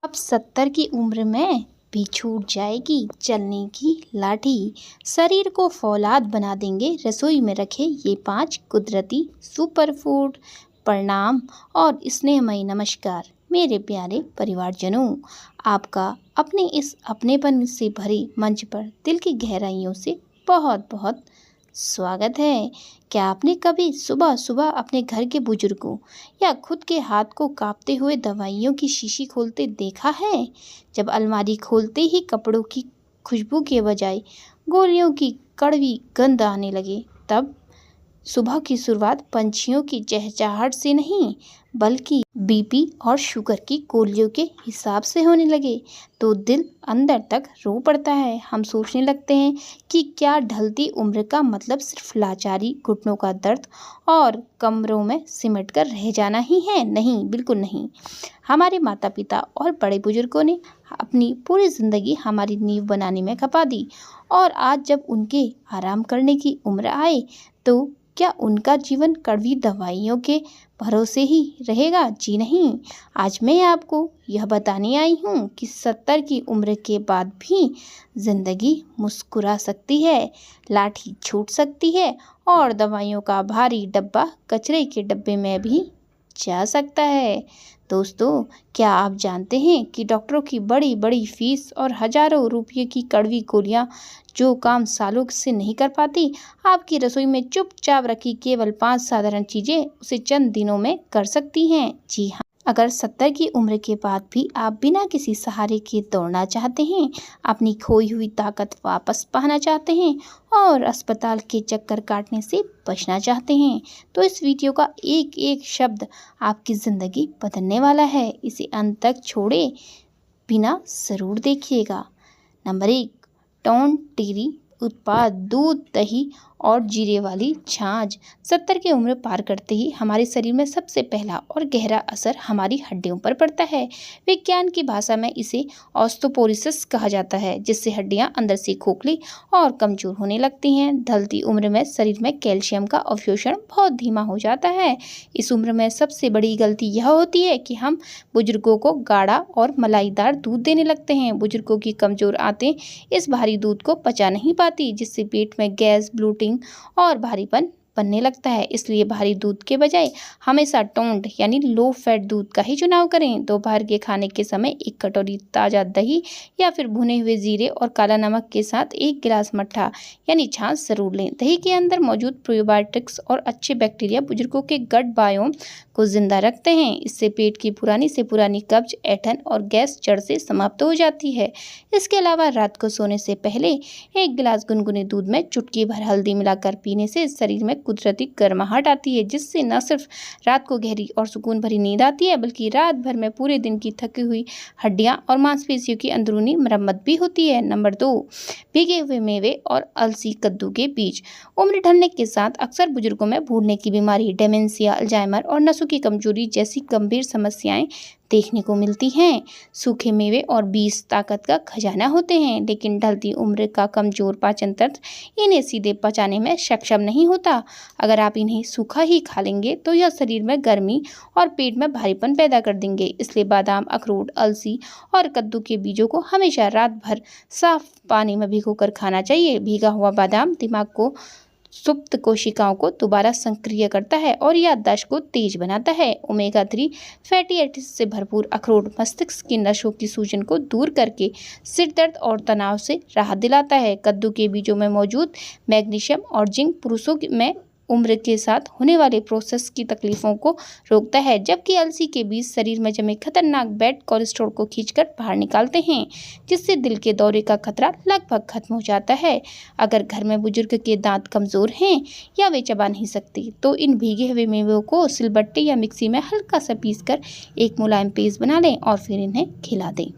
अब 70 की उम्र में भी छूट जाएगी चलने की लाठी। शरीर को फौलाद बना देंगे रसोई में रखे ये 5 कुदरती सुपर फूड। प्रणाम और स्नेहमयी नमस्कार मेरे प्यारे परिवारजनों। आपका अपने इस अपनेपन से भरे मंच पर दिल की गहराइयों से बहुत बहुत स्वागत है। क्या आपने कभी सुबह सुबह अपने घर के बुजुर्गों या खुद के हाथ को कांपते हुए दवाइयों की शीशी खोलते देखा है? जब अलमारी खोलते ही कपड़ों की खुशबू के बजाय गोलियों की कड़वी गंध आने लगे, तब सुबह की शुरुआत पंछियों की चहचहाहट से नहीं बल्कि बीपी और शुगर की गोलियों के हिसाब से होने लगे तो दिल अंदर तक रो पड़ता है। हम सोचने लगते हैं कि क्या ढलती उम्र का मतलब सिर्फ लाचारी, घुटनों का दर्द और कमरों में सिमट कर रह जाना ही है? नहीं, बिल्कुल नहीं। हमारे माता पिता और बड़े बुजुर्गों ने अपनी पूरी ज़िंदगी हमारी नींव बनाने में खपा दी और आज जब उनके आराम करने की उम्र आए तो क्या उनका जीवन कड़वी दवाइयों के भरोसे ही रहेगा? जी नहीं। आज मैं आपको यह बताने आई हूँ कि 70 की उम्र के बाद भी जिंदगी मुस्कुरा सकती है, लाठी छूट सकती है और दवाइयों का भारी डब्बा कचरे के डब्बे में भी जा सकता है। दोस्तों, क्या आप जानते हैं कि डॉक्टरों की बड़ी बड़ी फीस और हजारों रुपये की कड़वी गोलियां जो काम सालों से नहीं कर पाती, आपकी रसोई में चुपचाप रखी केवल 5 साधारण चीजें उसे चंद दिनों में कर सकती हैं। जी हाँ, अगर 70 की उम्र के बाद भी आप बिना किसी सहारे के दौड़ना चाहते हैं, अपनी खोई हुई ताकत वापस पाना चाहते हैं और अस्पताल के चक्कर काटने से बचना चाहते हैं, तो इस वीडियो का एक एक शब्द आपकी ज़िंदगी बदलने वाला है। इसे अंत तक छोड़े बिना ज़रूर देखिएगा। नंबर 1, टोन टेरी उत्पाद दूध, दही और जीरे वाली छाछ। 70 की उम्र पार करते ही हमारे शरीर में सबसे पहला और गहरा असर हमारी हड्डियों पर पड़ता है। विज्ञान की भाषा में इसे ऑस्टोपोरोसिस कहा जाता है, जिससे हड्डियां अंदर से खोखली और कमजोर होने लगती हैं। ढलती उम्र में शरीर में कैल्शियम का अवशोषण बहुत धीमा हो जाता है। इस उम्र में सबसे बड़ी गलती यह होती है कि हम बुजुर्गों को गाढ़ा और मलाईदार दूध देने लगते हैं। बुजुर्गों की कमजोर आंतें इस भारी दूध को पचा नहीं पाती, जिससे पेट में गैस, ब्लोटिंग और भारीपन बनने लगता है। इसलिए भारी दूध के बजाय हमेशा टोन्ड यानी लो फैट दूध का ही चुनाव करें। दोपहर के खाने के समय 1 कटोरी ताज़ा दही या फिर भुने हुए जीरे और काला नमक के साथ 1 गिलास मट्ठा यानी छाछ जरूर लें। दही के अंदर मौजूद प्रोबायोटिक्स और अच्छे बैक्टीरिया बुजुर्गों के गट बायोम को जिंदा रखते हैं। इससे पेट की पुरानी से पुरानी कब्ज, ऐंठन और गैस जड़ से समाप्त हो जाती है। इसके अलावा रात को सोने से पहले 1 गिलास गुनगुने दूध में चुटकी भर हल्दी मिलाकर पीने से शरीर में कुदरती गर्माहट आती है, जिससे न सिर्फ रात को गहरी और सुकून भरी नींद आती है, बल्कि रात भर में पूरे दिन की थकी हुई हड्डियां और मांसपेशियों की अंदरूनी मरम्मत भी होती है। नंबर 2, भीगे हुए मेवे और अलसी, कद्दू के बीज। उम्र ढलने के साथ अक्सर बुजुर्गों में भूलने की बीमारी, डेमेंशिया, अल्जाइमर और नसों की कमजोरी जैसी गंभीर समस्याएं देखने को मिलती हैं। सूखे मेवे और बीज ताकत का खजाना होते हैं, लेकिन ढलती उम्र का कमजोर पाचन तंत्र इन्हें सीधे पचाने में सक्षम नहीं होता। अगर आप इन्हें सूखा ही खा लेंगे तो यह शरीर में गर्मी और पेट में भारीपन पैदा कर देंगे। इसलिए बादाम, अखरोट, अलसी और कद्दू के बीजों को हमेशा रात भर साफ पानी में भिगोकर खाना चाहिए। भीगा हुआ बादाम दिमाग को सुप्त कोशिकाओं को दोबारा सक्रिय करता है और याददाश्त को तेज बनाता है। ओमेगा 3 फैटी एसिड से भरपूर अखरोट मस्तिष्क की नसों की सूजन को दूर करके सिर दर्द और तनाव से राहत दिलाता है। कद्दू के बीजों में मौजूद मैग्नीशियम और जिंक पुरुषों में उम्र के साथ होने वाले प्रोसेस की तकलीफों को रोकता है, जबकि अलसी के बीज शरीर में जमे खतरनाक बैड कोलेस्ट्रॉल को खींचकर बाहर निकालते हैं, जिससे दिल के दौरे का खतरा लगभग खत्म हो जाता है। अगर घर में बुजुर्ग के दांत कमजोर हैं या वे चबा नहीं सकते, तो इन भीगे हुए मेवों को सिलबट्टे या मिक्सी में हल्का सा पीसकर एक मुलायम पेस्ट बना लें और फिर इन्हें खिला दें।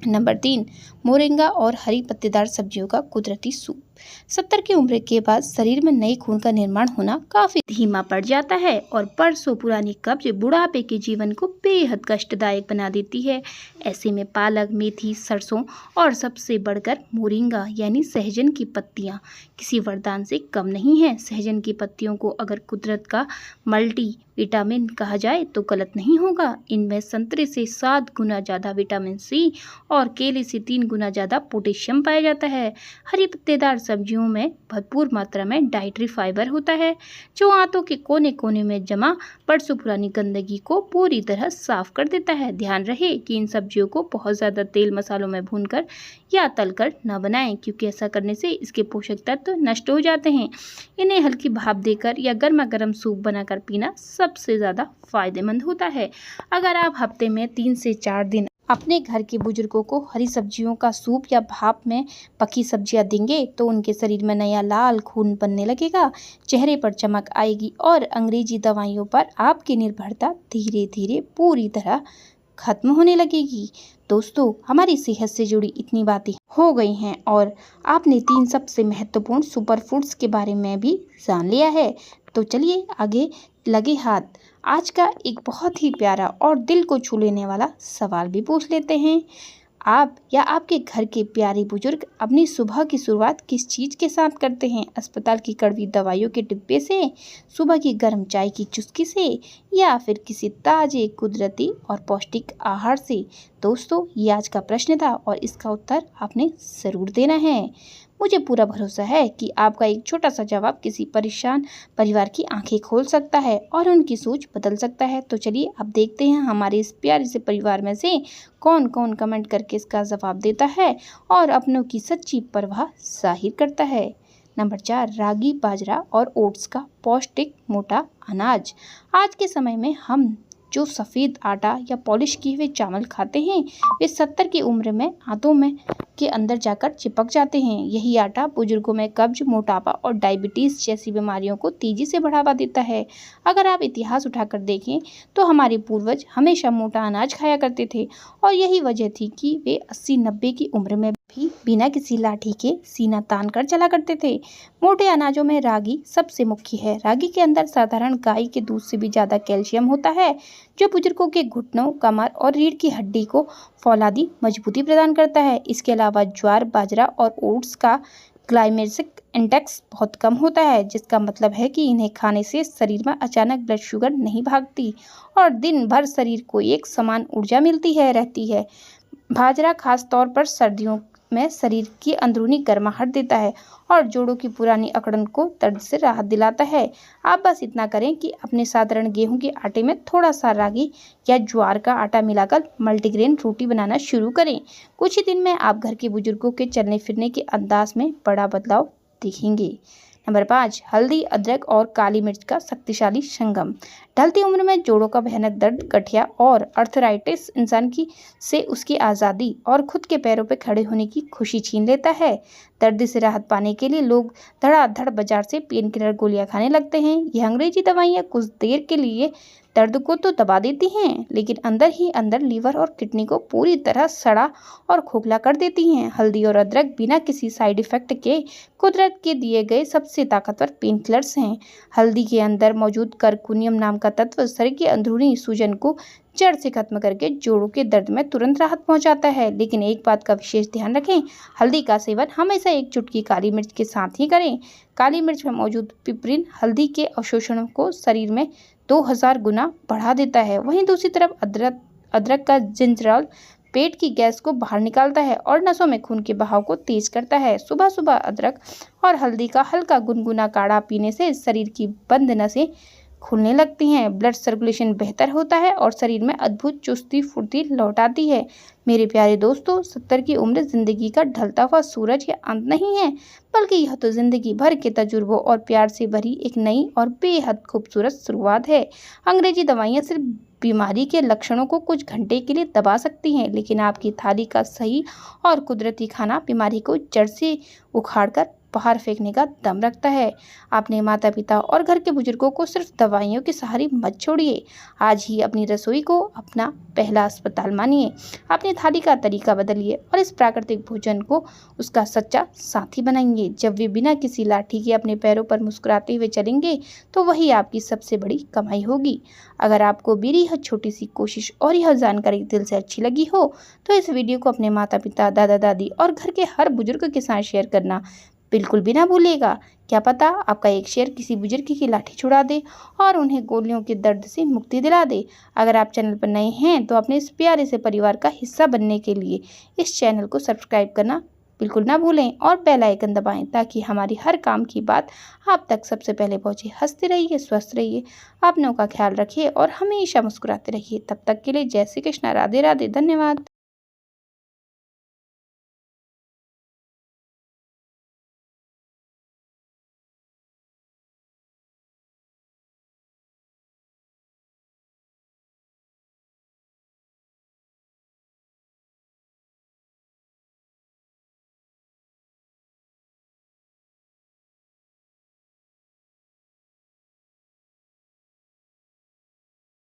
नंबर 3, मोरिंगा और हरी पत्तेदार सब्जियों का कुदरती सूप। 70 की उम्र के बाद शरीर में नए खून का निर्माण होना काफी धीमा पड़ जाता है और बरसों पुरानी कब्ज बुढ़ापे के जीवन को बेहद कष्टदायक बना देती है। ऐसे में पालक, मेथी, सरसों और सबसे बढ़कर मोरिंगा यानी सहजन की पत्तियां किसी वरदान से कम नहीं है। सहजन की पत्तियों को अगर कुदरत का मल्टी विटामिन कहा जाए तो गलत नहीं होगा। इनमें संतरे से 7 गुना ज़्यादा विटामिन सी और केले से 3 गुना ज़्यादा पोटेशियम पाया जाता है। हरी पत्तेदार सब्जियों में भरपूर मात्रा में डाइटरी फाइबर होता है, जो आंतों के कोने कोने में जमा बरसों पुरानी गंदगी को पूरी तरह साफ कर देता है। ध्यान रहे कि इन सब्जियों को बहुत ज़्यादा तेल मसालों में भूनकर या तलकर न बनाएं, क्योंकि ऐसा करने से इसके पोषक तत्व नष्ट हो जाते हैं। इन्हें हल्की भाप देकर या गर्मा गर्म सूप बनाकर पीना सबसे ज़्यादा फायदेमंद होता है। अगर आप हफ्ते में 3 से 4 दिन अपने घर के बुजुर्गों को हरी सब्जियों का सूप या भाप में पकी सब्जियां देंगे तो उनके शरीर में नया लाल खून बनने लगेगा, चेहरे पर चमक आएगी और अंग्रेजी दवाइयों पर आपकी निर्भरता धीरे धीरे पूरी तरह खत्म होने लगेगी। दोस्तों, हमारी सेहत से जुड़ी इतनी बातें हो गई हैं और आपने 3 सबसे महत्वपूर्ण सुपर फूड्स के बारे में भी जान लिया है, तो चलिए आगे लगे हाथ आज का एक बहुत ही प्यारा और दिल को छू लेने वाला सवाल भी पूछ लेते हैं। आप या आपके घर के प्यारे बुजुर्ग अपनी सुबह की शुरुआत किस चीज़ के साथ करते हैं? अस्पताल की कड़वी दवाइयों के डिब्बे से, सुबह की गर्म चाय की चुस्की से, या फिर किसी ताजे कुदरती और पौष्टिक आहार से? दोस्तों, ये आज का प्रश्न था और इसका उत्तर आपने ज़रूर देना है। मुझे पूरा भरोसा है कि आपका एक छोटा सा जवाब किसी परेशान परिवार की आंखें खोल सकता है और उनकी सोच बदल सकता है। तो चलिए अब देखते हैं हमारे इस प्यारे से परिवार में से कौन कौन कमेंट करके इसका जवाब देता है और अपनों की सच्ची परवाह जाहिर करता है। नंबर 4, रागी, बाजरा और ओट्स का पौष्टिक मोटा अनाज। आज के समय में हम जो सफ़ेद आटा या पॉलिश किए हुए चावल खाते हैं, वे 70 की उम्र में आंतों में के अंदर जाकर चिपक जाते हैं। यही आटा बुजुर्गों में कब्ज, मोटापा और डायबिटीज़ जैसी बीमारियों को तेजी से बढ़ावा देता है। अगर आप इतिहास उठाकर देखें तो हमारे पूर्वज हमेशा मोटा अनाज खाया करते थे और यही वजह थी कि वे 80-90 की उम्र में भी बिना किसी लाठी के सीना तान कर चला करते थे। मोटे अनाजों में रागी सबसे मुख्य है। रागी के अंदर साधारण गाय के दूध से भी ज़्यादा कैल्शियम होता है, जो बुजुर्गों के घुटनों, कमर और रीढ़ की हड्डी को फौलादी मजबूती प्रदान करता है। इसके अलावा ज्वार, बाजरा और ओट्स का ग्लाइमेमिक इंडेक्स बहुत कम होता है, जिसका मतलब है कि इन्हें खाने से शरीर में अचानक ब्लड शुगर नहीं भागती और दिन भर शरीर को एक समान ऊर्जा मिलती रहती है। बाजरा खास तौर पर सर्दियों में शरीर की अंदरूनी गर्माहट देता है और जोड़ों की पुरानी अकड़न को दर्द से राहत दिलाता है। आप बस इतना करें कि अपने साधारण गेहूं के आटे में थोड़ा सा रागी या ज्वार का आटा मिलाकर मल्टीग्रेन रोटी बनाना शुरू करें। कुछ ही दिन में आप घर के बुजुर्गों के चलने फिरने के अंदाज में बड़ा बदलाव देखेंगे। नंबर 5, हल्दी, अदरक और काली मिर्च का शक्तिशाली संगम। ढलती उम्र में जोड़ों का भयानक दर्द, गठिया और अर्थराइटिस इंसान की से उसकी आज़ादी और खुद के पैरों पर खड़े होने की खुशी छीन लेता है। दर्द से राहत पाने के लिए लोग धड़ाधड़ बाजार से पेन किलर गोलियां खाने लगते हैं। ये अंग्रेजी दवाइयाँ कुछ देर के लिए दर्द को तो दबा देती हैं, लेकिन अंदर ही अंदर लीवर और किडनी को पूरी तरह सड़ा और खोखला कर देती हैं। हल्दी और अदरक बिना किसी साइड इफेक्ट के कुदरत के दिए गए सबसे ताकतवर पेन किलर्स हैं। हल्दी के अंदर मौजूद करकुनियम नाम का तत्व शरीर की अंदरूनी सूजन को जड़ से खत्म करके जोड़ों के दर्द में तुरंत राहत पहुंचाता है। लेकिन एक बात का विशेष ध्यान रखें, हल्दी का सेवन हमेशा एक चुटकी काली मिर्च के साथ ही करें। काली मिर्च में मौजूद पिपरिन हल्दी के अवशोषण को शरीर में 2000 गुना बढ़ा देता है। वहीं दूसरी तरफ अदरक का जिंजरॉल पेट की गैस को बाहर निकालता है और नसों में खून के बहाव को तेज करता है। सुबह सुबह अदरक और हल्दी का हल्का गुनगुना काढ़ा पीने से शरीर की बंद नसें खुलने लगती हैं, ब्लड सर्कुलेशन बेहतर होता है और शरीर में अद्भुत चुस्ती फुर्ती लौट आती है। मेरे प्यारे दोस्तों, 70 की उम्र जिंदगी का ढलता हुआ सूरज या अंत नहीं है, बल्कि यह तो जिंदगी भर के तजुर्बों और प्यार से भरी एक नई और बेहद खूबसूरत शुरुआत है। अंग्रेजी दवाइयाँ सिर्फ बीमारी के लक्षणों को कुछ घंटे के लिए दबा सकती हैं, लेकिन आपकी थाली का सही और कुदरती खाना बीमारी को जड़ से उखाड़कर बाहर फेंकने का दम रखता है। अपने माता पिता और घर के बुजुर्गों को सिर्फ दवाइयों के सहारे मत छोड़िए। आज ही अपनी रसोई को अपना पहला अस्पताल मानिए। अपनी थाली का तरीका बदलिए और इस प्राकृतिक भोजन को उसका सच्चा साथी बनाएंगे। जब वे बिना किसी लाठी के अपने पैरों पर मुस्कुराते हुए चलेंगे तो वही आपकी सबसे बड़ी कमाई होगी। अगर आपको मेरी यह छोटी सी कोशिश और यह जानकारी दिल से अच्छी लगी हो तो इस वीडियो को अपने माता पिता, दादा दादी और घर के हर बुजुर्ग के साथ शेयर करना बिल्कुल भी ना भूलिएगा। क्या पता आपका एक शेयर किसी बुजुर्ग की लाठी छुड़ा दे और उन्हें गोलियों के दर्द से मुक्ति दिला दे। अगर आप चैनल पर नए हैं तो अपने इस प्यारे से परिवार का हिस्सा बनने के लिए इस चैनल को सब्सक्राइब करना बिल्कुल ना भूलें और बेल आइकन दबाएं ताकि हमारी हर काम की बात आप तक सबसे पहले पहुंचे। हंसते रहिए, स्वस्थ रहिए, अपनों का ख्याल रखिए और हमेशा मुस्कुराते रहिए। तब तक के लिए जय श्री कृष्णा, राधे राधे, धन्यवाद।